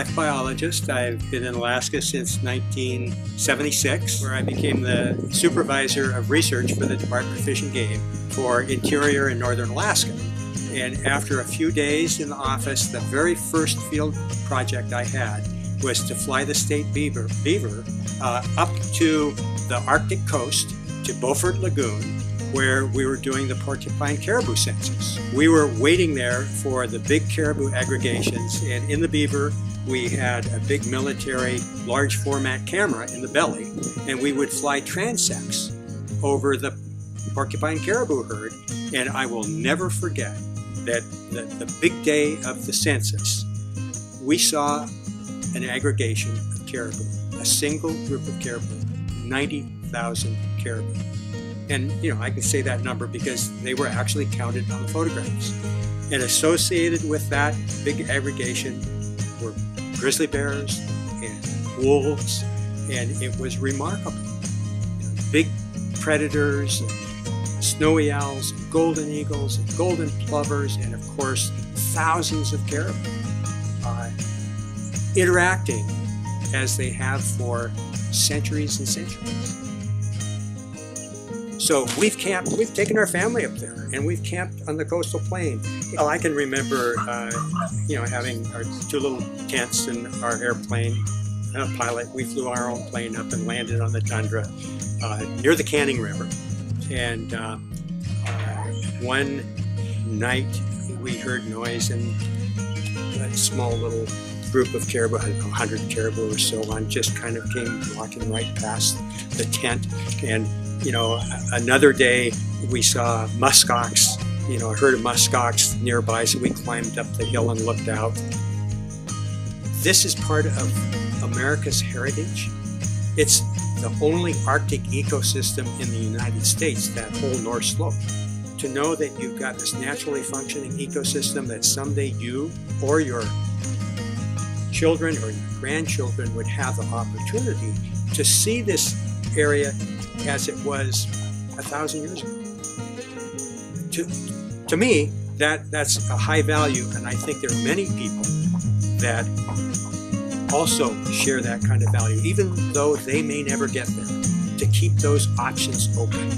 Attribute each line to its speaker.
Speaker 1: wildlife biologist. I've been in Alaska since 1976, where I became the supervisor of research for the Department of Fish and Game for interior and northern Alaska. And after a few days in the office, the very first field project I had was to fly the state beaver up to the Arctic coast, to Beaufort Lagoon, where we were doing the porcupine caribou census. We were waiting there for the big caribou aggregations, and in the beaver we had a big military large format camera in the belly, and we would fly transects over the porcupine caribou herd. And I will never forget that the big day of the census, we saw an aggregation of caribou, a single group of caribou, 90,000 caribou. And I can say that number because they were actually counted on the photographs. And associated with that big aggregation were grizzly bears and wolves, and it was remarkable. Big predators, and snowy owls, and golden eagles, and golden plovers, and of course thousands of caribou interacting as they have for centuries and centuries. So we've taken our family up there, and we've camped on the coastal plain. Well, I can remember, having our two little tents and our airplane and a pilot. We flew our own plane up and landed on the tundra near the Canning River. And one night we heard noise, and a small little group of caribou, 100 caribou or so on, just kind of came walking right past the tent. And another day we saw muskox, a herd of muskox nearby, so we climbed up the hill and looked out. This is part of America's heritage. It's the only Arctic ecosystem in the United States, that whole North Slope. To know that you've got this naturally functioning ecosystem, that someday you or your children or your grandchildren would have the opportunity to see this area as it was 1,000 years ago. To me, that's a high value, and I think there are many people that also share that kind of value, even though they may never get there, to keep those options open.